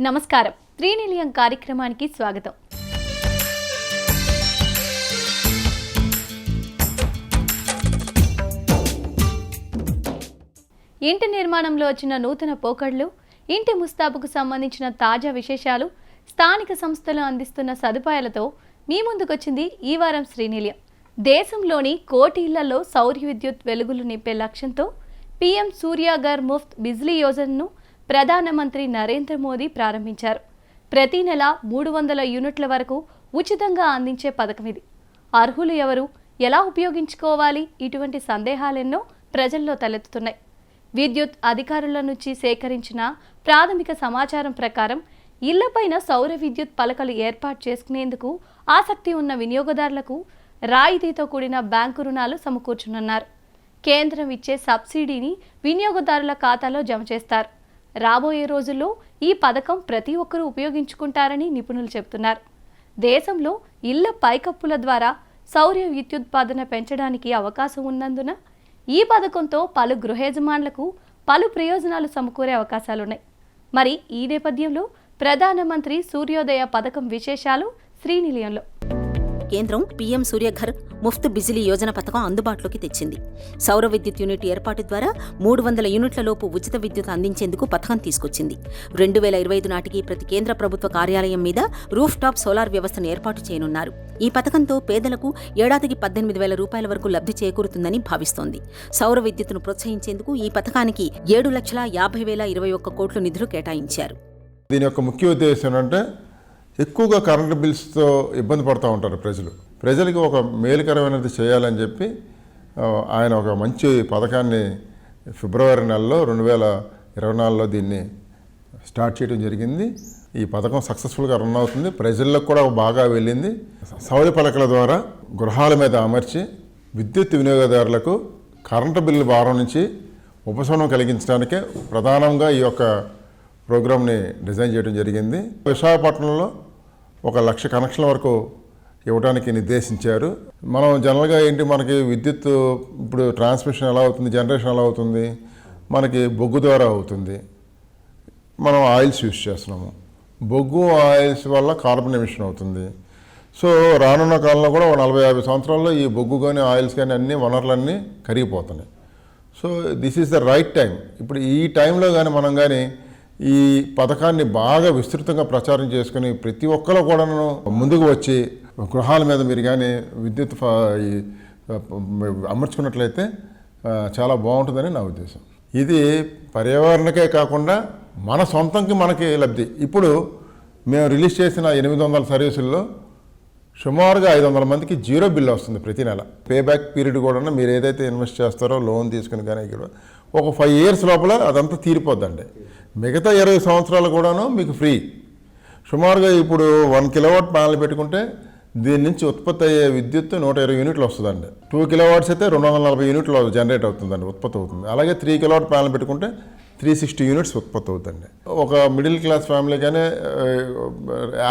నమస్కారం. త్రినిలయం కార్యక్రమానికి స్వాగతం. ఇంటి నిర్మాణంలో వచ్చిన నూతన పోకడలు, ఇంటి ముస్తాబుకు సంబంధించిన తాజా విశేషాలు, స్థానిక సంస్థలు అందిస్తున్న సదుపాయాలతో మీ ముందుకొచ్చింది ఈ వారం శ్రీనిలయం. దేశంలోని కోటి ఇళ్లలో సౌర విద్యుత్ వెలుగులు నింపే లక్ష్యంతో పీఎం సూర్యాఘర్ ముఫ్త్ బిజ్లీ యోజనను ప్రధానమంత్రి నరేంద్ర మోదీ ప్రారంభించారు. ప్రతి నెల 300 యూనిట్ల వరకు ఉచితంగా అందించే పథకం ఇది. అర్హులు ఎవరు, ఎలా ఉపయోగించుకోవాలి, ఇటువంటి సందేహాలెన్నో ప్రజల్లో తలెత్తుతున్నాయి. విద్యుత్ అధికారుల నుంచి సేకరించిన ప్రాథమిక సమాచారం ప్రకారం ఇళ్లపైన సౌర విద్యుత్ పలకలు ఏర్పాటు చేసుకునేందుకు ఆసక్తి ఉన్న వినియోగదారులకు రాయితీతో కూడిన బ్యాంకు రుణాలు సమకూర్చనున్నారు. కేంద్రం ఇచ్చే సబ్సిడీని వినియోగదారుల ఖాతాలో జమ చేస్తారు. రాబోయే రోజుల్లో ఈ పథకం ప్రతి ఒక్కరూ ఉపయోగించుకుంటారని నిపుణులు చెబుతున్నారు. దేశంలో ఇళ్ల పైకప్పుల ద్వారా సౌర విద్యుత్పాదన పెంచడానికి అవకాశం ఉన్నందున ఈ పథకంతో పలు గృహయజమానులకు పలు ప్రయోజనాలు సమకూరే అవకాశాలున్నాయి. మరి ఈ నేపథ్యంలో ప్రధానమంత్రి సూర్యోదయ పథకం విశేషాలు శ్రీనిలయంలో. కేంద్రం పీఎం సూర్యఘర్ ముఫ్త్ బిజిలీ యోజన పథకం అందుబాటులోకి తెచ్చింది. సౌర విద్యుత్ యూనిట్ ఏర్పాటు ద్వారా 300 యూనిట్ల లోపు ఉచిత విద్యుత్ అందించేందుకు పథకం తీసుకొచ్చింది. 2025 నాటికి ప్రతి కేంద్ర ప్రభుత్వ కార్యాలయం మీద రూఫ్ టాప్ సోలార్ వ్యవస్థను ఏర్పాటు చేయనున్నారు. ఈ పథకంతో పేదలకు ఏడాదికి 18,000 రూపాయల వరకు లబ్ధి చేకూరుతుందని భావిస్తోంది. సౌర విద్యుత్తును ప్రోత్సహించేందుకు ఈ పథకానికి 7,50,021 కోట్ల నిధులు కేటాయించారు. దీని యొక్క ముఖ్య ఉద్దేశం అంటే ఎక్కువగా కరెంటు బిల్స్తో ఇబ్బంది పడుతూ ఉంటారు ప్రజలకి ఒక మేలుకరమైనది చేయాలని చెప్పి ఆయన ఒక మంచి పథకాన్ని ఫిబ్రవరి నెలలో 2024లో దీన్ని స్టార్ట్ చేయడం జరిగింది. ఈ పథకం సక్సెస్ఫుల్గా రన్ అవుతుంది. ప్రజలకు కూడా బాగా వెళ్ళింది. సౌర పలకల ద్వారా గృహాల మీద అమర్చి విద్యుత్ వినియోగదారులకు కరెంటు బిల్లు భారం నుంచి ఉపశమనం కలిగించడానికే ప్రధానంగా ఈ యొక్క ప్రోగ్రామ్ని డిజైన్ చేయడం జరిగింది. విశాఖపట్నంలో 1,00,000 కనెక్షన్ల వరకు ఇవ్వడానికి నిర్దేశించారు. మనం జనరల్గా మనకి విద్యుత్ ఇప్పుడు ట్రాన్స్మిషన్ ఎలా అవుతుంది, జనరేషన్ ఎలా అవుతుంది, మనకి బొగ్గు ద్వారా అవుతుంది. మనం ఆయిల్స్ యూస్ చేస్తున్నాము. బొగ్గు ఆయిల్స్ వల్ల కార్బన్ ఎమిషన్ అవుతుంది. సో రానున్న కాలంలో కూడా 40-50 సంవత్సరాల్లో ఈ బొగ్గు కానీ ఆయిల్స్ కానీ అన్ని వనరులన్నీ కరిగిపోతున్నాయి. So this is the right time. ఇప్పుడు ఈ టైంలో కానీ మనం కానీ ఈ పథకాన్ని బాగా విస్తృతంగా ప్రచారం చేసుకుని ప్రతి ఒక్కరు కూడా ముందుకు వచ్చి గృహాల మీద మీరు కానీ విద్యుత్ అమర్చుకున్నట్లయితే చాలా బాగుంటుందని నా ఉద్దేశం. ఇది పర్యావరణకే కాకుండా మన సొంతంకి మనకి లబ్ధి. ఇప్పుడు మేము రిలీజ్ చేసిన 800 సర్వీసుల్లో సుమారుగా 500 మందికి 0 బిల్ వస్తుంది ప్రతి నెల. పేబ్యాక్ పీరియడ్ కూడా మీరు ఏదైతే ఇన్వెస్ట్ చేస్తారో లోన్ తీసుకుని కానీ ఇక్కడ ఒక 5 years లోపల అదంతా తీరిపోద్దండి. మిగతా 20 సంవత్సరాలు కూడాను మీకు ఫ్రీ. సుమారుగా ఇప్పుడు 1 కిలోవాట్ ప్యానల్ పెట్టుకుంటే దీని నుంచి ఉత్పత్తి అయ్యే విద్యుత్ 120 యూనిట్లు వస్తుందండి. 2 కిలోవాట్స్ అయితే 240 యూనిట్లు జనరేట్ అవుతుందండి, ఉత్పత్తి అవుతుంది. అలాగే 3 కిలోవాట్ ప్యానల్ పెట్టుకుంటే 360 యూనిట్స్ ఉత్పత్తి అవుతుంది. ఒక మిడిల్ క్లాస్ ఫ్యామిలీ కానీ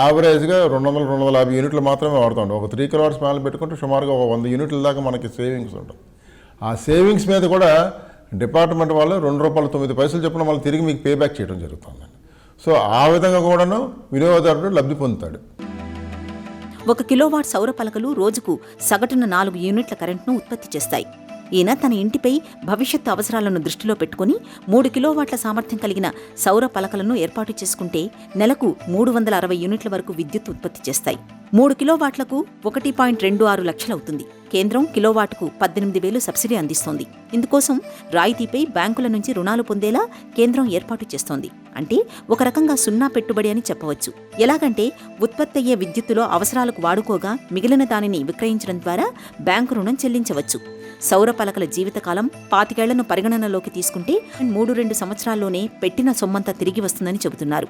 యావరేజ్గా 200-250 యూనిట్లు మాత్రమే వాడుతుంది. ఒక 3 కిలోవాట్స్ ప్యానల్ పెట్టుకుంటే సుమారుగా ఒక 100 యూనిట్ల దాకా మనకి సేవింగ్స్ ఉంటుంది. ఆ సేవింగ్స్ మీద కూడా డిపార్ట్మెంట్ వాళ్ళు ₹2.09 చొప్పున మళ్ళీ తిరిగి మీకు పేబ్యాక్ చేయడం జరుగుతుందండి. సో ఆ విధంగా కూడాను వినియోగదారుడు లబ్ధి పొందుతాడు. 1 కిలోవాట్ సౌర పలకలు రోజుకు సగటున 4 యూనిట్ల కరెంట్ను ఉత్పత్తి చేస్తాయి. ఈయన తన ఇంటిపై భవిష్యత్తు అవసరాలను దృష్టిలో పెట్టుకుని 3 కిలోవాట్ల సామర్థ్యం కలిగిన సౌర పలకలను ఏర్పాటు చేసుకుంటే నెలకు 360 యూనిట్ల వరకు విద్యుత్ ఉత్పత్తి చేస్తాయి. 3 కిలోవాట్లకు 1.26 లక్షలవుతుంది. కేంద్రం కిలోవాట్కు 18,000 సబ్సిడీ అందిస్తోంది. ఇందుకోసం రాయితీపై బ్యాంకుల నుంచి రుణాలు పొందేలా కేంద్రం ఏర్పాటు చేస్తోంది. అంటే ఒక రకంగా సున్నా పెట్టుబడి అని చెప్పవచ్చు. ఎలాగంటే ఉత్పత్తి అయ్యే విద్యుత్తులో అవసరాలకు వాడుకోగా మిగిలిన దానిని విక్రయించడం ద్వారా బ్యాంకు రుణం చెల్లించవచ్చు. సౌర పలకల జీవితకాలం 25 ఏళ్లను పరిగణనలోకి తీసుకుంటే 3-2 సంవత్సరాల్లోనే పెట్టిన సొమ్మంతా తిరిగి వస్తుందని చెబుతున్నారు.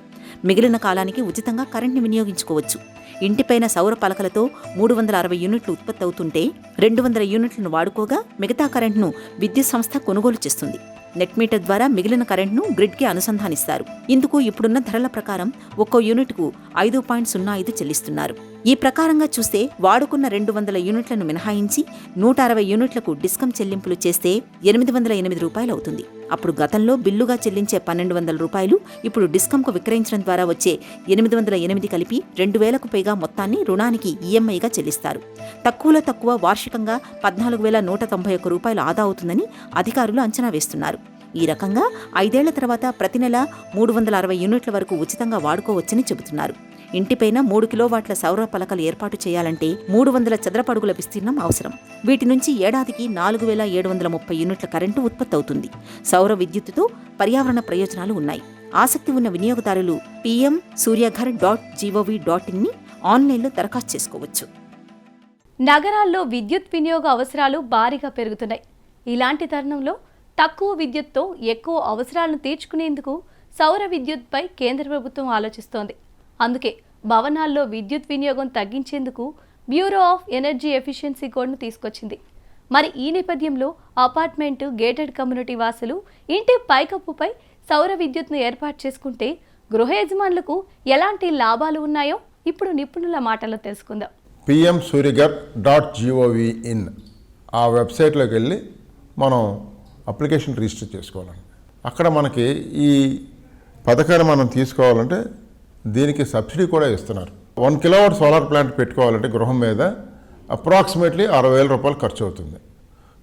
మిగిలిన కాలానికి ఉచితంగా కరెంట్ని వినియోగించుకోవచ్చు. ఇంటిపైన సౌర పలకలతో 360 యూనిట్లు ఉత్పత్తి అవుతుంటే 200 యూనిట్లను వాడుకోగా మిగతా కరెంట్ను విద్యుత్ సంస్థ కొనుగోలు చేస్తుంది. నెట్ మీటర్ ద్వారా మిగిలిన కరెంట్ను గ్రిడ్కి అనుసంధానిస్తారు. ఇందుకు ఇప్పుడున్న ధరల ప్రకారం ఒక్కో యూనిట్కు 5.05 చెల్లిస్తున్నారు. ఈ ప్రకారంగా చూస్తే వాడుకున్న 200 యూనిట్లను మినహాయించి 160 యూనిట్లకు డిస్కమ్ చెల్లింపులు చేస్తే 808 రూపాయలు అవుతుంది. అప్పుడు గతంలో బిల్లుగా చెల్లించే 1,200 రూపాయలు ఇప్పుడు డిస్కంకు విక్రయించడం ద్వారా వచ్చే 808 కలిపి 2,000కు పైగా మొత్తాన్ని రుణానికి ఈఎంఐగా చెల్లిస్తారు. తక్కువలో తక్కువ వార్షికంగా 14,191 రూపాయలు ఆదా అవుతుందని అధికారులు అంచనా వేస్తున్నారు. ఈ రకంగా 5 ఏళ్ల తర్వాత ప్రతి నెల 360 యూనిట్ల వరకు ఉచితంగా వాడుకోవచ్చని చెబుతున్నారు. ఇంటిపైన 3 కిలోవాట్ల సౌర పలకలు ఏర్పాటు చేయాలంటే 300 చదరపు అడుగుల విస్తీర్ణం అవసరం. వీటి నుంచి ఏడాదికి 4,730 యూనిట్ల కరెంటు ఉత్పత్తి అవుతుంది. సౌర విద్యుత్తుతో పర్యావరణ ప్రయోజనాలు ఉన్నాయి. ఆసక్తి ఉన్న వినియోగదారులు pmsuryaghar.gov.in ఆన్లైన్లో దరఖాస్తు చేసుకోవచ్చు. నగరాల్లో విద్యుత్ వినియోగ అవసరాలు భారీగా పెరుగుతున్నాయి. ఇలాంటి తరుణంలో తక్కువ విద్యుత్తో ఎక్కువ అవసరాలను తీర్చుకునేందుకు సౌర విద్యుత్పై కేంద్ర ప్రభుత్వం ఆలోచిస్తోంది. అందుకే భవనాల్లో విద్యుత్ వినియోగం తగ్గించేందుకు బ్యూరో ఆఫ్ ఎనర్జీ ఎఫిషియన్సీ కోడ్ను తీసుకొచ్చింది. మరి ఈ నేపథ్యంలో అపార్ట్మెంటు, గేటెడ్ కమ్యూనిటీ వాసులు ఇంటి పైకప్పుపై సౌర విద్యుత్ను ఏర్పాటు చేసుకుంటే గృహ యజమానులకు ఎలాంటి లాభాలు ఉన్నాయో ఇప్పుడు నిపుణుల మాటల్లో తెలుసుకుందాం. pmsuryaghar.gov.in ఆ వెబ్సైట్లోకి వెళ్ళి మనం అప్లికేషన్ రిజిస్టర్ చేసుకోవాలండి. అక్కడ మనకి ఈ పథకాన్ని మనం తీసుకోవాలంటే దీనికి సబ్సిడీ కూడా ఇస్తున్నారు. 1 కిలోవాట్ సోలార్ ప్లాంట్ పెట్టుకోవాలంటే గృహం మీద అప్రాక్సిమేట్లీ 60,000 రూపాయలు ఖర్చు అవుతుంది.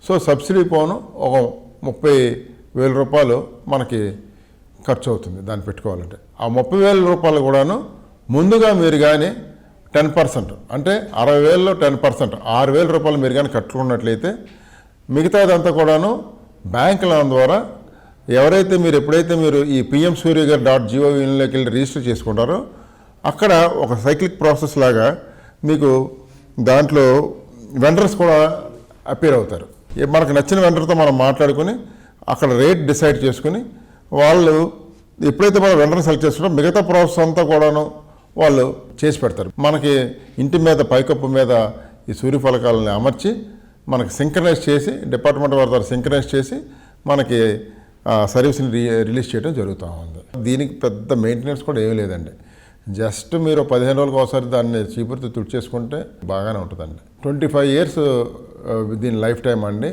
సో సబ్సిడీ పోను ఒక 30,000 రూపాయలు మనకి ఖర్చు అవుతుంది దాన్ని పెట్టుకోవాలంటే. ఆ 30,000 రూపాయలు కూడాను ముందుగా మీరు కానీ 10% అంటే 60,000లో 10% 6,000 రూపాయలు మీరు కానీ కట్టుకున్నట్లయితే మిగతాదంతా కూడాను బ్యాంక్ లోన్ ద్వారా ఎప్పుడైతే మీరు ఈ pmsuryaghar.gov.inలోకి వెళ్ళి రిజిస్టర్ చేసుకుంటారో అక్కడ ఒక సైక్లిక్ ప్రాసెస్ లాగా మీకు దాంట్లో వెండర్స్ కూడా అపీర్ అవుతారు. మనకు నచ్చిన వెండర్తో మనం మాట్లాడుకుని అక్కడ రేట్ డిసైడ్ చేసుకుని వాళ్ళు ఎప్పుడైతే మనం వెండర్ సెలెక్ట్ చేసుకుంటారో మిగతా ప్రాసెస్ అంతా కూడాను వాళ్ళు చేసి పెడతారు. మనకి ఇంటి మీద పైకప్పు మీద ఈ సూర్యఫలకాలని అమర్చి మనకి సింక్రనైజ్ చేసి డిపార్ట్మెంట్ వారి ద్వారా సింక్రనైజ్ చేసి మనకి సర్వీస్ని రిలీజ్ చేయడం జరుగుతూ ఉంది. దీనికి పెద్ద మెయింటెనెన్స్ కూడా ఏమీ లేదండి. జస్ట్ మీరు 15 రోజులకు ఒకసారి దాన్ని చీపురుతో తుడిచేసుకుంటే బాగానే ఉంటుందండి. 25 ఇయర్స్ దీని లైఫ్ టైం అండి.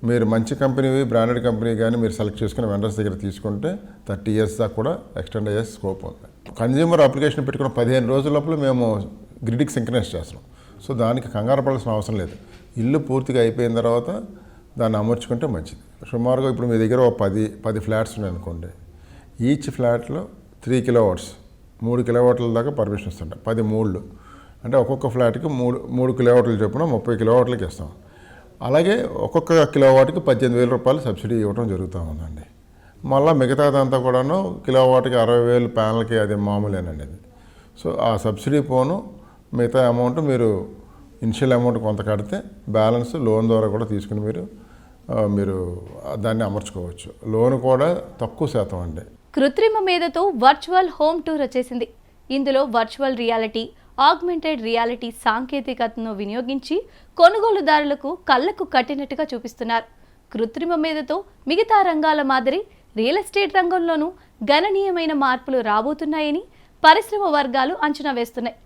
మీరు మంచి కంపెనీవి, బ్రాండెడ్ కంపెనీ కానీ మీరు సెలెక్ట్ చేసుకుని వెండర్స్ దగ్గర తీసుకుంటే 30 ఇయర్స్ దాకా కూడా ఎక్స్టెండ్ అయ్యే స్కోప్ ఉంది. కన్జ్యూమర్ అప్లికేషన్ పెట్టుకున్న 15 రోజుల లోపల మేము గ్రిడ్కి సింక్రనైజ్ చేస్తున్నాం. సో దానికి కంగారు పడాల్సిన అవసరం లేదు. ఇల్లు పూర్తిగా అయిపోయిన తర్వాత దాన్ని అమర్చుకుంటే మంచిది. సుమారుగా ఇప్పుడు మీ దగ్గర 10 ఫ్లాట్స్ ఉన్నాయనుకోండి. ఈచ్ ఫ్లాట్లో 3 కిలోవాట్స్ 3 కిలోవాట్ల దాకా పర్మిషన్ ఇస్తుంటాం. 10 మూళ్ళు అంటే ఒక్కొక్క ఫ్లాట్కి 3 కిలోవాట్లు చొప్పున 30 కిలోవాట్లకి ఇస్తాం. అలాగే ఒక్కొక్క కిలోవాట్కి 18,000 రూపాయలు సబ్సిడీ ఇవ్వడం జరుగుతూ ఉందండి. మళ్ళీ మిగతాదంతా కూడాను కిలోవాట్కి 60,000 ప్యానల్కి అది మామూలేనండి అది. సో ఆ సబ్సిడీ పోను మిగతా అమౌంట్ మీరు ఇనిషియల్ అమౌంట్ కొంత కడితే బ్యాలెన్స్ లోన్ ద్వారా కూడా తీసుకుని మీరు దాన్ని అమర్చుకోవచ్చు. లోన్ కూడా తక్కువ శాతం అండి. కృత్రిమ మేధతో వర్చువల్ హోమ్ టూర్ వచ్చేసింది. ఇందులో వర్చువల్ రియాలిటీ, ఆగ్మెంటెడ్ రియాలిటీ సాంకేతికతను వినియోగించి కొనుగోలుదారులకు కళ్లకు కట్టినట్టుగా చూపిస్తున్నారు. కృత్రిమ మేధతో మిగతా రంగాల మాదిరి రియల్ ఎస్టేట్ రంగంలోనూ గణనీయమైన మార్పులు రాబోతున్నాయని పరిశ్రమ వర్గాలు అంచనా వేస్తున్నాయి.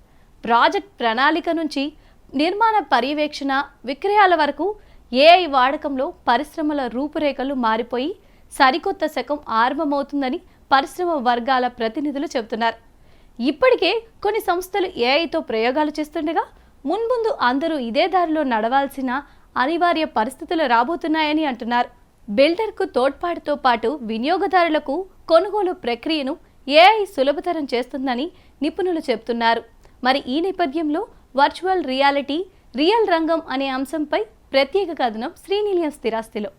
ప్రాజెక్ట్ ప్రణాళిక నుంచి నిర్మాణ పర్యవేక్షణ, విక్రయాల వరకు ఏఐ వాడకంలో పరిశ్రమల రూపురేఖలు మారిపోయి సరికొత్త శకం ఆరంభమవుతుందని పరిశ్రమ వర్గాల ప్రతినిధులు చెబుతున్నారు. ఇప్పటికే కొన్ని సంస్థలు ఏఐతో ప్రయోగాలు చేస్తుండగా మున్ముందు అందరూ ఇదే దారిలో నడవాల్సిన అనివార్య పరిస్థితులు రాబోతున్నాయని అంటున్నారు. బిల్డర్కు తోడ్పాటుతో పాటు వినియోగదారులకు కొనుగోలు ప్రక్రియను ఏఐ సులభతరం చేస్తుందని నిపుణులు చెబుతున్నారు. మరి ఈ నేపథ్యంలో వర్చువల్ రియాలిటీ, రియల్ రంగం అనే అంశంపై ప్రత్యేక కథనం శ్రీనిలయం స్థిరాస్తిలో.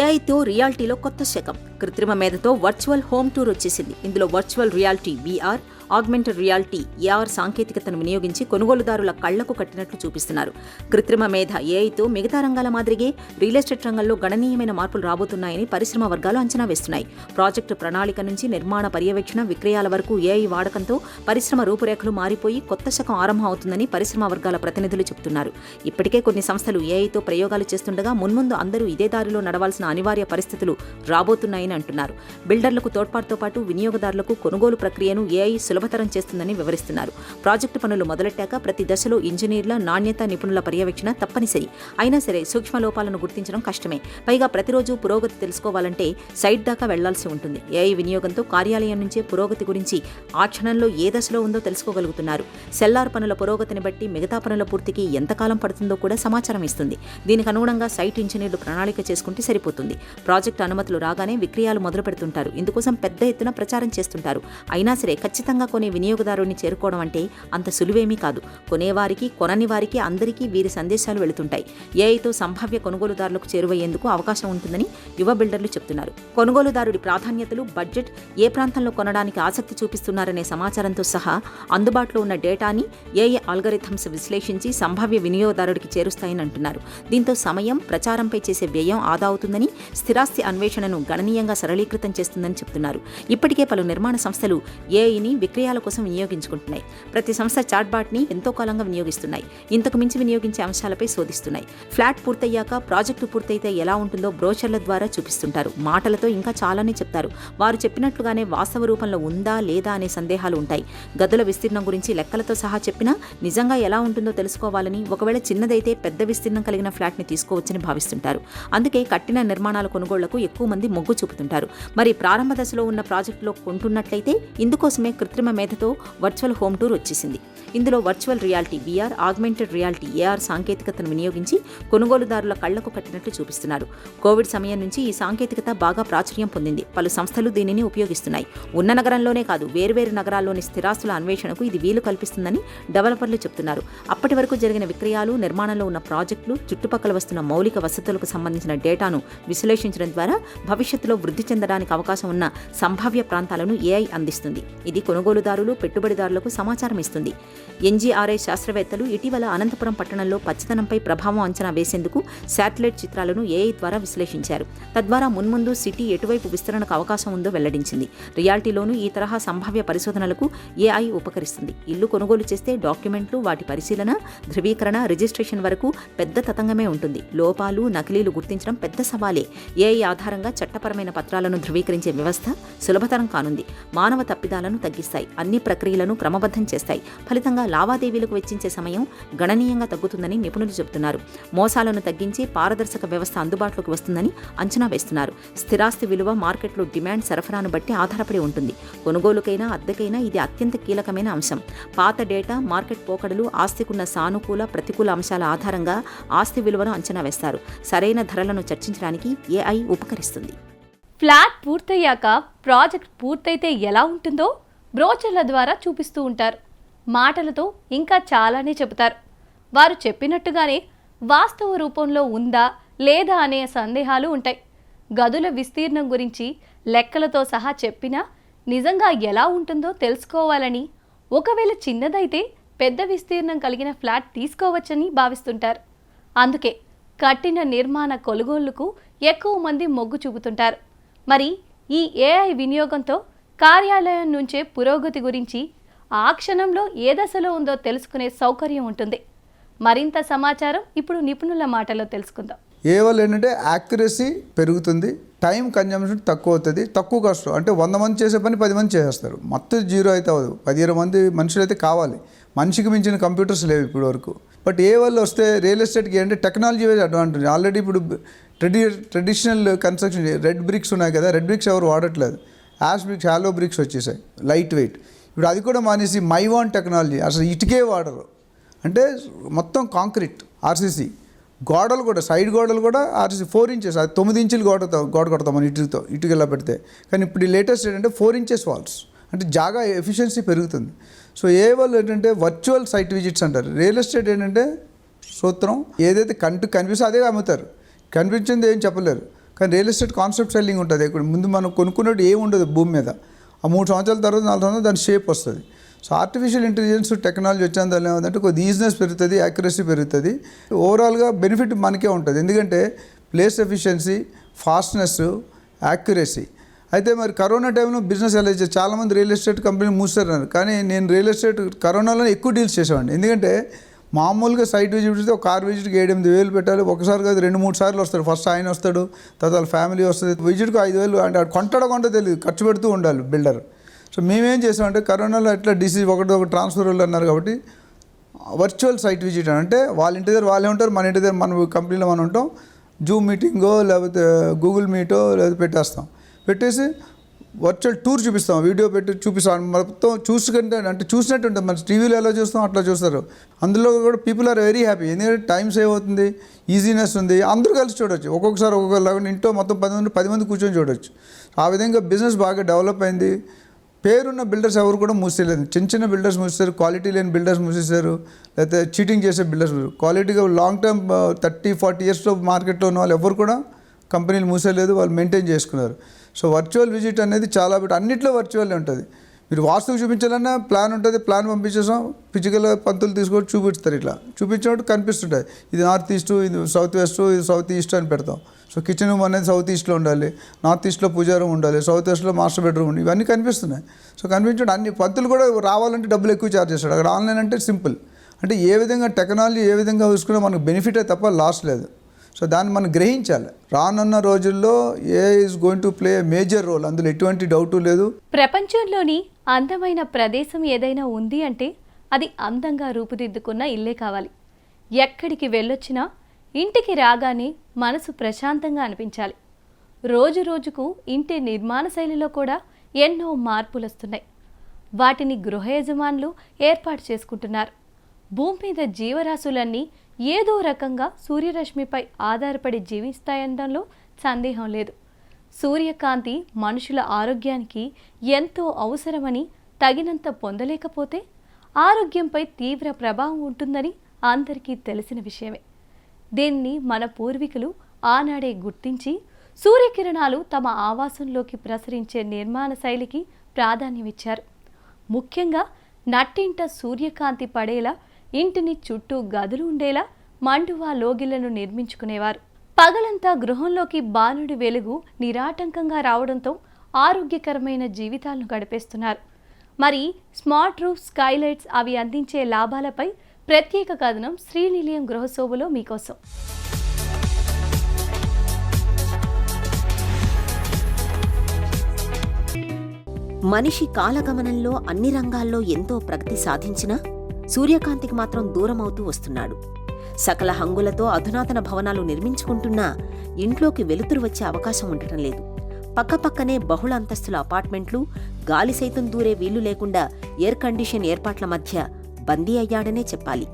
ఏఐతో రియాలిటీలో కొత్త శకం. కృత్రిమ మేధతో వర్చువల్ హోమ్ టూర్ వచ్చేసింది. ఇందులో virtual reality VR, augmented reality AR సాంకేతికతను వినియోగించి కొనుగోలుదారుల కళ్లకు కట్టినట్లు చూపిస్తున్నారు. కృత్రిమ మేధ ఏఐతో మిగతా రంగాల మాదిరిగే రియల్ ఎస్టేట్ రంగంలో గణనీయమైన మార్పులు రాబోతున్నాయని పరిశ్రమ వర్గాలు అంచనా వేస్తున్నాయి. ప్రాజెక్టు ప్రణాళిక నుంచి నిర్మాణ పర్యవేక్షణ, విక్రయాల వరకు ఏఐ వాడకంతో పరిశ్రమ రూపురేఖలు మారిపోయి కొత్త శకం ఆరంభం అవుతుందని పరిశ్రమ వర్గాల ప్రతినిధులు చెబుతున్నారు. ఇప్పటికే కొన్ని సంస్థలు ఏఐతో ప్రయోగాలు చేస్తుండగా మున్ముందు అందరూ ఇదే దారిలో నడవాల్సిన అనివార్య పరిస్థితులు రాబోతున్నాయని చేస్తుందని అంటున్నారు. బిల్డర్లకు తోడ్పాటుతో పాటు వినియోగదారులకు కొనుగోలు ప్రక్రియను ఏఐ సులభతరం చేస్తుందని వివరిస్తున్నారు. ప్రాజెక్టు పనులు మొదలెట్టాక ప్రతి దశలో ఇంజనీర్ల నాణ్యత నిపుణుల పర్యవేక్షణ తప్పనిసరి. అయినా సరే సూక్ష్మ లోపాలను గుర్తించడం కష్టమే. పైగా ప్రతిరోజు పురోగతి తెలుసుకోవాలంటే సైట్ దాకా వెళ్లాల్సి ఉంటుంది. ఏఐ వినియోగంతో కార్యాలయం నుంచే పురోగతి గురించి ఆ క్షణంలో ఏ దశలో ఉందో తెలుసుకోగలుగుతున్నారు. సెల్లార్ పనుల పురోగతిని బట్టి మిగతా పనుల పూర్తికి ఎంతకాలం పడుతుందో కూడా సమాచారం ఇస్తుంది. దీనికి అనుగుణంగా సైట్ ఇంజనీర్లు ప్రణాళిక చేసుకుంటే సరిపోతుంది. ప్రాజెక్టు అనుమతులు రాగానే విక్రయాలు మొదలు పెడుతుంటారు. ఇందుకోసం పెద్ద ఎత్తున ప్రచారం చేస్తుంటారు. అయినా సరే ఖచ్చితంగా కొనే వినియోగదారుని చేరుకోవడం అంటే అంత సులువేమీ కాదు. కొనేవారికి కొనని వారికి అందరికీ వీరి సందేశాలు వెళుతుంటాయి. ఏఐతో సంభావ్య కొనుగోలుదారులకు చేరువయ్యేందుకు అవకాశం ఉంటుందని యువ బిల్డర్లు చెబుతున్నారు. కొనుగోలుదారుడి ప్రాధాన్యతలు, బడ్జెట్, ఏ ప్రాంతంలో కొనడానికి ఆసక్తి చూపిస్తున్నారనే సమాచారంతో సహా అందుబాటులో ఉన్న డేటాని ఏఐ ఆల్గరిథమ్స్ విశ్లేషించి సంభావ్య వినియోగదారుడికి చేరుస్తాయని అంటున్నారు. దీంతో సమయం, ప్రచారంపై చేసే వ్యయం ఆదా అవుతుందని, స్థిరాస్తి అన్వేషణను గణనీయంగా సరళీకృతం చేస్తుందని చెబుతున్నారు. ఇప్పటికే పలు నిర్మాణ సంస్థలు ఏఐని విక్రయాల కోసం వినియోగించుకుంటున్నాయి. ప్రతి సంస్థ చాట్బాట్ని ఎంతో కాలంగా వినియోగిస్తున్నాయి. ఇంతకు మించి వినియోగించే అంశాలపై శోధిస్తున్నాయి. ఫ్లాట్ పూర్తయ్యాక ప్రాజెక్టు పూర్తయితే ఎలా ఉంటుందో బ్రోషర్ల ద్వారా చూపిస్తుంటారు. మాటలతో ఇంకా చాలానే చెప్తారు. వారు చెప్పినట్లుగానే వాస్తవ రూపంలో ఉందా లేదా అనే సందేహాలు ఉంటాయి. గదుల విస్తీర్ణం గురించి లెక్కలతో సహా చెప్పినా నిజంగా ఎలా ఉంటుందో తెలుసుకోవాలని, ఒకవేళ చిన్నదైతే పెద్ద విస్తీర్ణం కలిగిన ఫ్లాట్ని తీసుకోవచ్చని భావిస్తుంటారు. అందుకే కట్టిన నిర్మాణాల కొనుగోళ్లకు ఎక్కువ మంది మొగ్గు చూపుతుంటారు. మరి ప్రారంభ దశలో ఉన్న ప్రాజెక్టులో కొంటున్నట్లయితే ఇందుకోసమే కృత్రిమ మేధతో వర్చువల్ హోమ్ టూర్ వచ్చేసింది. ఇందులో virtual reality, VR, augmented reality, AR సాంకేతికతను వినియోగించి కొనుగోలుదారుల కళ్లకు కట్టినట్లు చూపిస్తున్నారు. కోవిడ్ సమయం నుంచి ఈ సాంకేతికత బాగా ప్రాచుర్యం పొందింది. పలు సంస్థలు దీనిని ఉపయోగిస్తున్నాయి. ఉన్న నగరంలోనే కాదు, వేర్వేరు నగరాల్లోని స్థిరాస్తుల అన్వేషణకు ఇది వీలు కల్పిస్తుందని డెవలపర్లు చెబుతున్నారు. అప్పటి వరకు జరిగిన విక్రయాలు, నిర్మాణంలో ఉన్న ప్రాజెక్టులు, చుట్టుపక్కల వస్తున్న మౌలిక వసతులకు సంబంధించిన డేటాను విశ్లేషించడం ద్వారా భవిష్యత్తులో వృద్ధి చెందడానికి అవకాశం ఉన్న సంభావ్య ప్రాంతాలను ఏఐ అందిస్తుంది. ఇది కొనుగోలుదారులు, పెట్టుబడిదారులకు సమాచారం ఇస్తుంది. NGRI శాస్త్రవేత్తలు ఇటీవల అనంతపురం పట్టణంలో పచ్చదనంపై ప్రభావం అంచనా వేసేందుకు శాటిలైట్ చిత్రాలను ఏఐ ద్వారా విశ్లేషించారు. తద్వారా మున్ముందు సిటీ ఎటువైపు విస్తరణకు అవకాశం ఉందో వెల్లడించింది. రియాలిటీలోనూ ఈ తరహా సంభావ్య పరిశోధనలకు ఏఐ ఉపకరిస్తుంది. ఇల్లు కొనుగోలు చేస్తే డాక్యుమెంట్లు, వాటి పరిశీలన, ధృవీకరణ, రిజిస్ట్రేషన్ వరకు పెద్ద తతంగమే ఉంటుంది. లోపాలు, నకిలీలు గుర్తించడం పెద్ద సవాలే. ఏఐ ఆధారంగా చట్టపరమైన పత్రాలను ధృవీకరించే వ్యవస్థ సులభతరం కానుంది. మానవ తప్పిదాలను తగ్గిస్తాయి. అన్ని ప్రక్రియలను క్రమబద్ధం చేస్తాయి. ఫలితంగా లావాదేవీలకు వెచ్చించే సమయం గణనీయంగా తగ్గుతుందని నిపుణులు చెబుతున్నారు. మోసాలను తగ్గించి పారదర్శక వ్యవస్థ అందుబాటులోకి వస్తుందని అంచనా వేస్తున్నారు. స్థిరాస్తి విలువ మార్కెట్లో డిమాండ్, సరఫరాను బట్టి ఆధారపడి ఉంటుంది. కొనుగోలుకైనా అద్దెకైనా ఇది అత్యంత కీలకమైన అంశం. పాత డేటా, మార్కెట్ పోకడలు, ఆస్తికున్న సానుకూల, ప్రతికూల అంశాల ఆధారంగా ఆస్తి విలువను అంచనా వేస్తారు. సరైన ధరలను చర్చించడానికి ఏఐ ఉపకరిస్తుంది. ఫ్లాట్ పూర్తయ్యాక ప్రాజెక్ట్ పూర్తయితే ఎలా ఉంటుందో బ్రోచర్ల ద్వారా చూపిస్తూ ఉంటారు. మాటలతో ఇంకా చాలానే చెబుతారు. వారు చెప్పినట్టుగానే వాస్తవ రూపంలో ఉందా లేదా అనే సందేహాలు ఉంటాయి. గదుల విస్తీర్ణం గురించి లెక్కలతో సహా చెప్పినా నిజంగా ఎలా ఉంటుందో తెలుసుకోవాలని, ఒకవేళ చిన్నదైతే పెద్ద విస్తీర్ణం కలిగిన ఫ్లాట్ తీసుకోవచ్చని భావిస్తుంటారు. అందుకే కట్టిన నిర్మాణ కొనుగోళ్లకు ఎక్కువ మంది మొగ్గు చూపుతుంటారు. మరి ఈ ఏఐ వినియోగంతో కార్యాలయం నుంచే పురోగతి గురించి ఆ క్షణంలో ఏ దశలో ఉందో తెలుసుకునే సౌకర్యం ఉంటుంది. మరింత సమాచారం ఇప్పుడు నిపుణుల మాటలో తెలుసుకుందాం. ఏ వల్ల ఏంటంటే యాక్యురసీ పెరుగుతుంది, టైం కన్జంప్షన్ తక్కువ అవుతుంది, తక్కువ కష్టం. అంటే 100 మంది చేసే పని 10 మంది చేసేస్తారు. మొత్తం జీరో అయితే అవ్వదు. 15 మంది మనుషులు అయితే కావాలి. మనిషికి మించిన కంప్యూటర్స్ లేవు ఇప్పటి వరకు. బట్ ఏ వల్ల వస్తే రియల్ ఎస్టేట్కి ఏంటంటే టెక్నాలజీ వైజ్ అడ్వాంటేజ్. ఆల్రెడీ ఇప్పుడు ట్రెడిషనల్ కన్స్ట్రక్షన్ రెడ్ బ్రిక్స్ ఉన్నాయి కదా, రెడ్ బ్రిక్స్ ఎవరు వాడట్లేదు. యాష్ బ్రిక్స్, హాలో బ్రిక్స్ వచ్చేసాయి, లైట్ వెయిట్. ఇప్పుడు అది కూడా మానేసి మైవాన్ టెక్నాలజీ, అసలు ఇటుకే వాడరు. అంటే మొత్తం కాంక్రీట్, RCC. గోడలు కూడా, సైడ్ గోడలు కూడా RCC 4 ఇంచెస్, అది 9 ఇంచులు గోడ కొడతాం మనం ఇటుకలా పెడితే. కానీ ఇప్పుడు ఈ లేటెస్ట్ ఏంటంటే 4 ఇంచెస్ వాల్స్. అంటే జాగా ఎఫిషియన్సీ పెరుగుతుంది. సో ఏ వాళ్ళు ఏంటంటే వర్చువల్ సైట్ విజిట్స్ అంటారు. రియల్ ఎస్టేట్ ఏంటంటే సూత్రం, ఏదైతే కనిపిస్తే అదే అమ్ముతారు, కనిపించింది ఏం చెప్పలేరు. కానీ రియల్ ఎస్టేట్ కాన్సెప్ట్ సెల్లింగ్ ఉంటుంది. ఇక్కడ ముందు మనం కొనుక్కున్నట్టు ఏమి ఉండదు భూమి మీద. ఆ 3 సంవత్సరాల తర్వాత 4 సంవత్సరాలు దాని షేప్ వస్తుంది. సో ఆర్టిఫిషియల్ ఇంటెలిజెన్స్ టెక్నాలజీ వచ్చినందువల్ల ఏమంటే కొద్ది ఈజినెస్ పెరుగుతుంది, యాక్యురసీ పెరుగుతుంది. ఓవరాల్గా బెనిఫిట్ మనకే ఉంటుంది. ఎందుకంటే ప్లేస్ ఎఫిషియన్సీ, ఫాస్ట్నెస్, యాక్యురసీ. అయితే మరి కరోనా టైంలో బిజినెస్ ఎలా చేయాలి? చాలామంది రియల్ ఎస్టేట్ కంపెనీ మూసారన్నారు. కానీ నేను రియల్ ఎస్టేట్ కరోనాలో ఎక్కువ డీల్స్ చేసేవాడిని. ఎందుకంటే మామూలుగా సైట్ విజిట్ చూస్తే ఒక కార్ విజిట్కి 7-8 వేలు పెట్టాలి. ఒకసారి కాదు 2-3 సార్లు వస్తాడు. ఫస్ట్ ఆయన వస్తాడు, తర్వాత వాళ్ళ ఫ్యామిలీ వస్తుంది. విజిట్కి 5,000 అంటే కొంటాడో తెలియదు, ఖర్చు పెడుతూ ఉండాలి బిల్డర్. సో మేమేం చేసామంటే కరోనాలో ఎట్లా డిసీజ్ ఒకటి ట్రాన్స్ఫర్ వాళ్ళు అన్నారు కాబట్టి వర్చువల్ సైట్ విజిట్ అంటే వాళ్ళ ఇంటి దగ్గర వాళ్ళే ఉంటారు, మన ఇంటి దగ్గర మన కంపెనీలో మనం ఉంటాం. జూమ్ మీటింగో లేకపోతే గూగుల్ మీటో లేకపోతే పెట్టేస్తాం. పెట్టేసి వర్చువల్ టూర్ చూపిస్తాం, వీడియో పెట్టి చూపిస్తాం. మొత్తం చూసుకుంటే అంటే చూసినట్టు ఉంటుంది. మన టీవీలో ఎలా చూస్తాం అట్లా చూస్తారు. అందులో కూడా పీపుల్ ఆర్ వెరీ హ్యాపీ, ఎందుకంటే టైం సేవ్ అవుతుంది, ఈజీనెస్ ఉంది, అందరూ కలిసి చూడొచ్చు. ఒక్కొక్కసారి ఒక్కొక్కరు ఇంట్లో మొత్తం 10 మంది కూర్చొని చూడొచ్చు. ఆ విధంగా బిజినెస్ బాగా డెవలప్ అయింది. పేరున్న బిల్డర్స్ ఎవరు కూడా మూసేయలేదు. చిన్న బిల్డర్స్ మూసేశారు, క్వాలిటీ లేని బిల్డర్స్ మూసేశారు, లేకపోతే చీటింగ్ చేసే బిల్డర్స్. క్వాలిటీగా లాంగ్ టర్మ్ 30-40 ఇయర్స్లో మార్కెట్లో ఉన్న వాళ్ళు ఎవరు కూడా కంపెనీలు మూసేయలేదు, వాళ్ళు మెయింటైన్ చేసుకున్నారు. సో వర్చువల్ విజిట్ అనేది చాలా అన్నిట్లో వర్చువల్ ఉంటుంది. మీరు వాస్తుకు చూపించాలన్నా ప్లాన్ ఉంటుంది, ప్లాన్ పంపించేసాం, ఫిజికల్గా పంతులు తీసుకొని చూపిస్తారు. ఇట్లా చూపించినట్టు కనిపిస్తుంటాయి. ఇది నార్త్ ఈస్ట్, ఇది సౌత్ వెస్ట్, ఇది సౌత్ ఈస్ట్ అని పెడతాం. సో కిచెన్ రూమ్ అనేది సౌత్ ఈస్ట్లో ఉండాలి, నార్త్ ఈస్ట్లో పూజా రూమ్ ఉండాలి, సౌత్ వెస్ట్లో మాస్టర్ బెడ్రూమ్ ఉండాలి. ఇవన్నీ కనిపిస్తున్నాయి. సో కనిపించడం అన్ని పంతులు కూడా రావాలంటే డబ్బులు ఎక్కువ ఛార్జ్ చేస్తాడు. అక్కడ ఆన్లైన్ అంటే సింపుల్. అంటే ఏ విధంగా టెక్నాలజీ ఏ విధంగా చూసుకున్నా మనకు బెనిఫిటే తప్ప లాస్ లేదు. సో దాన్ని మనం గ్రహించాలి. రానున్న రోజుల్లో is going to play major role, అందులో ఎటువంటి డౌటు లేదు. ప్రపంచంలోని అందమైన ప్రదేశం ఏదైనా ఉంది అంటే అది అందంగా రూపుదిద్దుకున్న ఇల్లే కావాలి. ఎక్కడికి వెళ్ళొచ్చినా ఇంటికి రాగానే మనసు ప్రశాంతంగా అనిపించాలి. రోజు రోజుకు ఇంటి నిర్మాణ శైలిలో కూడా ఎన్నో మార్పులు వస్తున్నాయి. వాటిని గృహ యజమానులు ఏర్పాటు చేసుకుంటున్నారు. భూమి మీద జీవరాశులన్నీ ఏదో రకంగా సూర్యరశ్మిపై ఆధారపడి జీవిస్తాయనడంలో సందేహం లేదు. సూర్యకాంతి మనుషుల ఆరోగ్యానికి ఎంతో అవసరమని తగినంత పొందలేకపోతే ఆరోగ్యంపై తీవ్ర ప్రభావం ఉంటుందని అందరికీ తెలిసిన విషయమే. దీన్ని మన పూర్వీకులు ఆనాడే గుర్తించి సూర్యకిరణాలు తమ ఆవాసంలోకి ప్రసరించే నిర్మాణ శైలికి ప్రాధాన్యమిచ్చారు. ముఖ్యంగా నట్టింట సూర్యకాంతి పడేలా ఇంటిని చుట్టూ గదులు ఉండేలా మండువా లోగిళ్లను నిర్మించుకునేవారు. పగలంతా గృహంలోకి బాణుడి వెలుగు నిరాటంకంగా రావడంతో ఆరోగ్యకరమైన జీవితాలను గడిపేస్తున్నారు. మరి స్మార్ట్ రూఫ్ స్కైలైట్స్ అవి అందించే లాభాలపై ప్రత్యేక కథనం శ్రీనిలయం గృహశోభలో మీకోసం. మనిషి కాలగమనంలో అన్ని రంగాల్లో ఎంతో ప్రగతి సాధించినా సూర్యకాంతికి మాత్రం దూరమవుతూ వస్తున్నాడు. సకల హంగులతో అధునాతన భవనాలు నిర్మించుకుంటున్నా ఇంట్లోకి వెలుతురు వచ్చే అవకాశం ఉండటం లేదు. పక్కపక్కనే బహుళ అంతస్తుల అపార్ట్మెంట్లు, గాలి సైతం దూరే వీలు లేకుండా ఎయిర్ కండిషన్ ఏర్పాట్ల మధ్య బందీ అయ్యాడనే చెప్పాలి.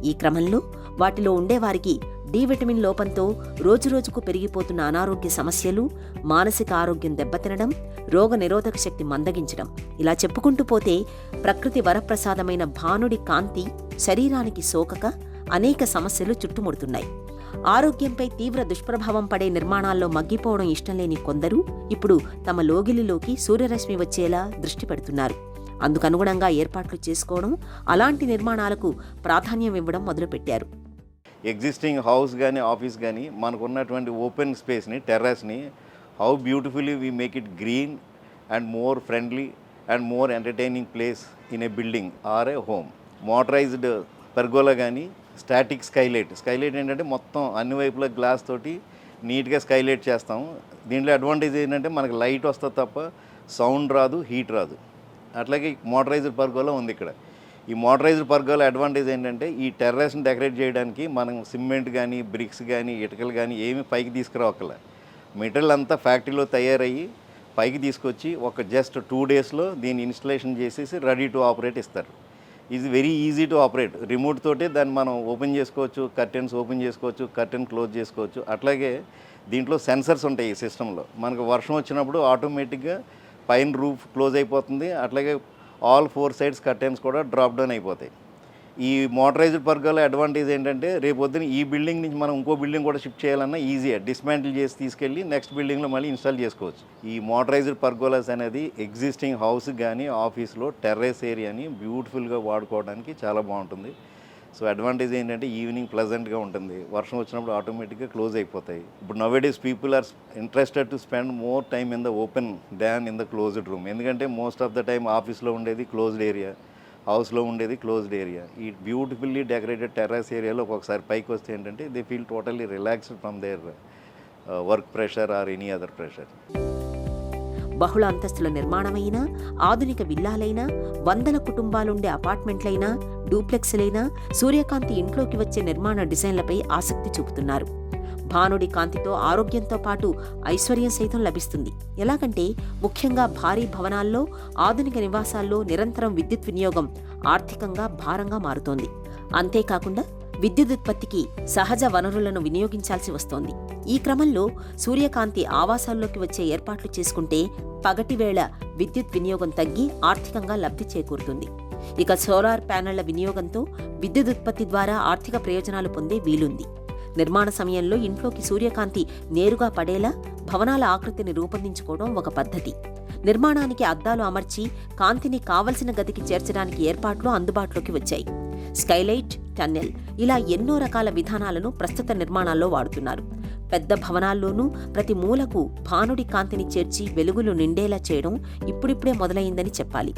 ఈ క్రమంలో వాటిలో ఉండేవారికి డి విటమిన్ లోపంతో రోజురోజుకు పెరిగిపోతున్న అనారోగ్య సమస్యలు, మానసిక ఆరోగ్యం దెబ్బతినడం, రోగ నిరోధక శక్తి మందగించడం, ఇలా చెప్పుకుంటూ పోతే ప్రకృతి వరప్రసాదమైన భానుడి కాంతి శరీరానికి సోకక అనేక సమస్యలు చుట్టుముడుతున్నాయి. ఆరోగ్యంపై తీవ్ర దుష్ప్రభావం పడే నిర్మాణాల్లో మగ్గిపోవడం ఇష్టం లేని కొందరు ఇప్పుడు తమ లోగిలిలోకి సూర్యరశ్మి వచ్చేలా దృష్టి పెడుతున్నారు. అందుకనుగుణంగా ఏర్పాట్లు చేసుకోవడం, అలాంటి నిర్మాణాలకు ప్రాధాన్యం ఇవ్వడం మొదలుపెట్టారు. ఎగ్జిస్టింగ్ హౌస్ కానీ ఆఫీస్ కానీ మనకున్నటువంటి ఓపెన్ స్పేస్ని, టెర్రస్ని how beautifully we make it green and more friendly and more entertaining place in a building or a home. Motorised pergola కానీ స్టాటిక్ స్కైలైట్ ఏంటంటే మొత్తం అన్ని వైపులా గ్లాస్ తోటి నీట్గా స్కైలైట్ చేస్తాం. దీంట్లో అడ్వాంటేజ్ ఏంటంటే మనకు లైట్ వస్తుంది తప్ప సౌండ్ రాదు, హీట్ రాదు. అట్లాగే మోటరైజ్డ్ పర్గోలా ఉంది ఇక్కడ. ఈ మోటరైజ్డ్ పర్గోలా అడ్వాంటేజ్ ఏంటంటే ఈ టెర్రస్ని డెకరేట్ చేయడానికి మనం సిమెంట్ కానీ, బ్రిక్స్ కానీ, ఇటుకలు కానీ ఏమి పైకి తీసుకురావక్కల. మెటీరియల్ అంతా ఫ్యాక్టరీలో తయారయ్యి పైకి తీసుకొచ్చి ఒక జస్ట్ 2 డేస్లో దీన్ని ఇన్స్టలేషన్ చేసేసి రెడీ టు ఆపరేట్ ఇస్తారు. Is very easy to operate. Remote తోటే దాన్ని మనం ఓపెన్ చేసుకోవచ్చు, కర్టెన్స్ ఓపెన్ చేసుకోవచ్చు, కర్టెన్ క్లోజ్ చేసుకోవచ్చు. అట్లాగే దీంట్లో సెన్సర్స్ ఉంటాయి ఈ సిస్టంలో. మనకు వర్షం వచ్చినప్పుడు ఆటోమేటిక్గా పైన రూఫ్ క్లోజ్ అయిపోతుంది. అట్లాగే ఆల్ 4 సైడ్స్ కర్టెన్స్ కూడా డ్రాప్ డౌన్ అయిపోతాయి. ఈ మోటరైజ్డ్ పర్గోలా అడ్వాంటేజ్ ఏంటంటే రేపు పొద్దున ఈ బిల్డింగ్ నుంచి మనం ఇంకో బిల్డింగ్ కూడా షిఫ్ట్ చేయాలన్నా ఈజీగా డిస్మాంటిల్ చేసి తీసుకెళ్ళి నెక్స్ట్ బిల్డింగ్లో మళ్ళీ ఇన్స్టాల్ చేసుకోవచ్చు. ఈ మోటరైజ్డ్ పర్గోలాస్ అనేది ఎగ్జిస్టింగ్ హౌస్ కానీ ఆఫీస్లో టెర్రస్ ఏరియాని బ్యూటిఫుల్గా వాడుకోవడానికి చాలా బాగుంటుంది. సో అడ్వాంటేజ్ ఏంటంటే ఈవినింగ్ ప్లెజెంట్గా ఉంటుంది, వర్షం వచ్చినప్పుడు ఆటోమేటిక్గా క్లోజ్ అయిపోతాయి. ఇప్పుడు nowadays people are interested to spend more time in the open than in the closed room. ఎందుకంటే మోస్ట్ ఆఫ్ ద టైమ్ ఆఫీస్లో ఉండేది క్లోజ్డ్ ఏరియా, హౌస్లో ఉండేది క్లోజ్డ్ ఏరియా. ఈ బ్యూటిఫుల్లీ డెకరేటెడ్ టెర్రస్ ఏరియాలో ఒక్కొక్కసారి పైకి వస్తే ఏంటంటే they feel totally relaxed from their work pressure or any other pressure. బహుళ అంతస్తుల నిర్మాణమైనా, ఆధునిక విల్లాలైనా, వందల కుటుంబాలుండే అపార్ట్మెంట్లైనా, డూప్లెక్స్లైనా సూర్యకాంతి ఇంట్లోకి వచ్చే నిర్మాణ డిజైన్లపై ఆసక్తి చూపుతున్నారు. భానుడి కాంతితో ఆరోగ్యంతో పాటు ఐశ్వర్యం సైతం లభిస్తుంది. ఎలాగంటే ముఖ్యంగా భారీ భవనాల్లో, ఆధునిక నివాసాల్లో నిరంతరం విద్యుత్ వినియోగం ఆర్థికంగా భారంగా మారుతోంది. అంతేకాకుండా విద్యుదుత్పత్తికి సహజ వనరులను వినియోగించాల్సి వస్తోంది. ఈ క్రమంలో సూర్యకాంతి ఆవాసాల్లోకి వచ్చే ఏర్పాట్లు చేసుకుంటే పగటివేళ విద్యుత్ వినియోగం తగ్గి ఆర్థికంగా లబ్ధి చేకూరుతుంది. ఇక సోలార్ ప్యానెళ్ల వినియోగంతో విద్యుదుత్పత్తి ద్వారా ఆర్థిక ప్రయోజనాలు పొందే వీలుంది. నిర్మాణ సమయంలో ఇంట్లోకి సూర్యకాంతి నేరుగా పడేలా భవనాల ఆకృతిని రూపొందించుకోవడం ఒక పద్ధతి. నిర్మాణానికి అద్దాలు అమర్చి కాంతిని కావలసిన గదికి చేర్చడానికి ఏర్పాట్లు అందుబాటులోకి వచ్చాయి. స్కైలైట్, టన్నెల్ ఇలా ఎన్నో రకాల విధానాలను ప్రస్తుత నిర్మాణాల్లో వాడుతున్నారు. పెద్ద భవనాల్లోనూ ప్రతి మూలకు భానుడి కాంతిని చేర్చి వెలుగులు నిండేలా చేయడం ఇప్పుడిప్పుడే మొదలైందని చెప్పాలి.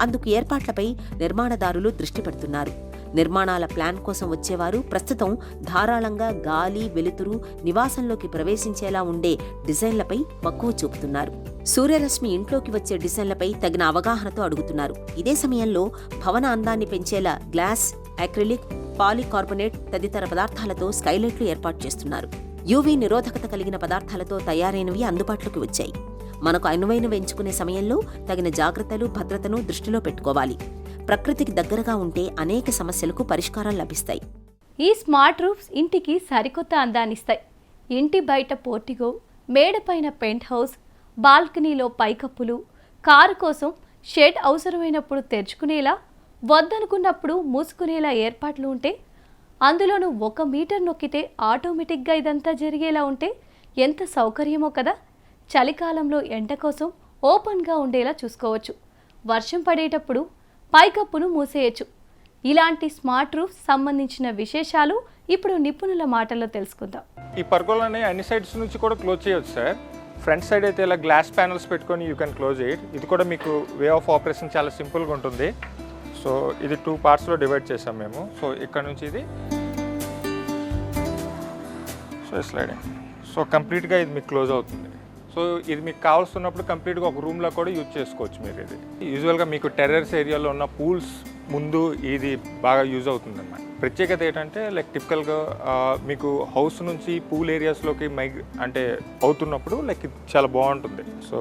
అందుకు ఏర్పాట్లపై నిర్మాణదారులు దృష్టి పెడుతున్నారు. నిర్మాణాల ప్లాన్ కోసం వచ్చేవారు ప్రస్తుతం ధారాళంగా గాలి, వెలుతురు నివాసంలోకి ప్రవేశించేలా ఉండే డిజైన్లపై మక్కువ చూపుతున్నారు. సూర్యరశ్మి ఇంట్లోకి వచ్చే డిజైన్లపై తగిన అవగాహనతో అడుగుతున్నారు. ఇదే సమయంలో భవన అందాన్ని పెంచేలా గ్లాస్, అక్రిలిక్, పాలీకార్బోనేట్ తదితర పదార్థాలతో స్కైలైట్లు ఏర్పాటు చేస్తున్నారు. యూవీ నిరోధకత కలిగిన పదార్థాలతో తయారైనవి అందుబాటులోకి వచ్చాయి. మనకు అనువైనవి ఎంచుకునే సమయంలో తగిన జాగ్రత్తలు, భద్రతను దృష్టిలో పెట్టుకోవాలి. ప్రకృతికి దగ్గరగా ఉంటే అనేక సమస్యలకు పరిష్కారాలు లభిస్తాయి. ఈ స్మార్ట్ రూఫ్స్ ఇంటికి సరికొత్త అందాన్నిస్తాయి. ఇంటి బయట పోర్టిగో, మేడపైన పెంట్ హౌస్, బాల్కనీలో పైకప్పులు, కారు కోసం షెడ్ అవసరమైనప్పుడు తెరుచుకునేలా, వద్దనుకున్నప్పుడు మూసుకునేలా ఏర్పాట్లు ఉంటే, అందులోనూ 1 మీటర్ నొక్కితే ఆటోమేటిక్గా ఇదంతా జరిగేలా ఉంటే ఎంత సౌకర్యమో కదా. చలికాలంలో ఎండ కోసం ఓపెన్గా ఉండేలా చూసుకోవచ్చు. వర్షం పడేటప్పుడు పైకప్పును మూసేయచ్చు. ఇలాంటి స్మార్ట్ రూఫ్ సంబంధించిన విశేషాలు ఇప్పుడు నిపుణుల మాటల్లో తెలుసుకుందాం. ఈ పర్గోలని అన్ని సైడ్స్ నుంచి కూడా క్లోజ్ చేయొచ్చు సార్. ఫ్రంట్ సైడ్ అయితే ఇలా గ్లాస్ ప్యానల్స్ పెట్టుకొని యూ కెన్ క్లోజ్ ఇట్. ఇది కూడా మీకు వే ఆఫ్ ఆపరేషన్ చాలా సింపుల్గా ఉంటుంది. సో ఇది 2 పార్ట్స్లో డివైడ్ చేసాం మేము. సో ఇక్కడ నుంచి ఇది స్లైడింగ్. సో కంప్లీట్గా ఇది మీకు క్లోజ్ అవుతుంది. సో ఇది మీకు కావాల్సినప్పుడు కంప్లీట్గా ఒక రూమ్లో కూడా యూజ్ చేసుకోవచ్చు మీరు. ఇది యూజువల్గా మీకు టెర్రస్ ఏరియాలో ఉన్న పూల్స్ ముందు ఇది బాగా యూజ్ అవుతుంది అన్నమాట. ప్రత్యేకత ఏంటంటే లైక్ టిపికల్గా మీకు హౌస్ నుంచి పూల్ ఏరియాస్లోకి అంటే అవుతున్నప్పుడు లైక్ ఇది చాలా బాగుంటుంది. సో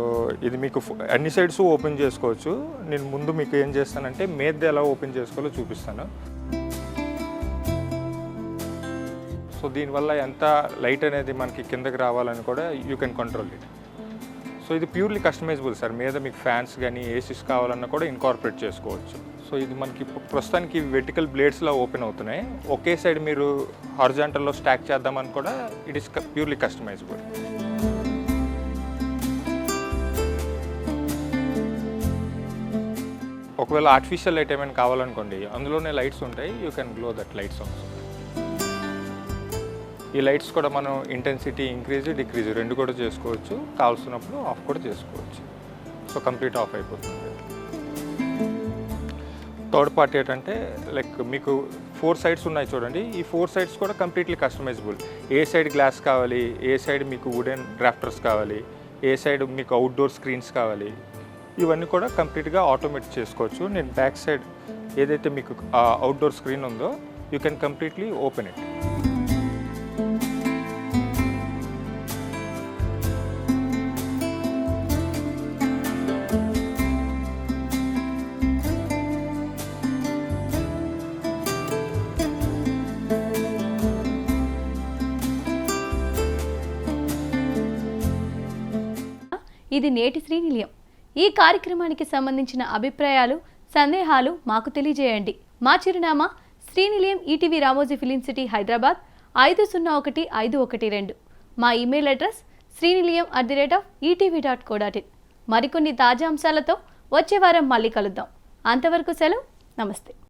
ఇది మీకు అన్ని సైడ్స్ ఓపెన్ చేసుకోవచ్చు. నేను ముందు మీకు ఏం చేస్తానంటే మేద్ది ఎలా ఓపెన్ చేసుకోవాలో చూపిస్తాను. సో దీనివల్ల ఎంత లైట్ అనేది మనకి కిందకి రావాలని కూడా you can control it. So ఇది ప్యూర్లీ కస్టమైజబుల్ సార్. మీద మీకు ఫ్యాన్స్ కానీ ఏసీస్ కావాలన్నా కూడా ఇన్కార్పొరేట్ చేసుకోవచ్చు. సో ఇది మనకి ప్రస్తుతానికి వెర్టికల్ బ్లేడ్స్లో ఓపెన్ అవుతున్నాయి. ఒకే సైడ్ మీరు హారిజాంటల్లో స్టాక్ చేద్దామని కూడా ఇట్ ఈస్ ప్యూర్లీ కస్టమైజబుల్. ఒకవేళ ఆర్టిఫిషియల్ లైట్ ఏమైనా కావాలనుకోండి, అందులోనే లైట్స్ ఉంటాయి. You can glow that lights also. ఈ లైట్స్ కూడా మనం ఇంటెన్సిటీ ఇంక్రీజ్, డిక్రీజ్ 2 కూడా చేసుకోవచ్చు. కావాల్సినప్పుడు ఆఫ్ కూడా చేసుకోవచ్చు. సో కంప్లీట్ ఆఫ్ అయిపోతుంది. థర్డ్ పార్ట్ ఏంటంటే లైక్ మీకు 4 సైడ్స్ ఉన్నాయి చూడండి. ఈ 4 సైడ్స్ కూడా కంప్లీట్లీ కస్టమైజబుల్. ఏ సైడ్ గ్లాస్ కావాలి, ఏ సైడ్ మీకు వుడెన్ డ్రాఫ్టర్స్ కావాలి, ఏ సైడ్ మీకు అవుట్డోర్ స్క్రీన్స్ కావాలి, ఇవన్నీ కూడా కంప్లీట్గా ఆటోమేట్ చేసుకోవచ్చు. నేను బ్యాక్ సైడ్ ఏదైతే మీకు అవుట్డోర్ స్క్రీన్ ఉందో you can completely open it. ఇది నేటి శ్రీనిలయం. ఈ కార్యక్రమానికి సంబంధించిన అభిప్రాయాలు, సందేహాలు మాకు తెలియజేయండి. మా చిరునామా Srinilayam, ETV Ramoji film city, Hyderabad 501512. మా ఇమెయిల్ అడ్రస్ sriniliyam@etv.co.in. మరికొన్ని తాజా అంశాలతో వచ్చే వారం మళ్ళీ కలుద్దాం. అంతవరకు సెలవు. నమస్తే.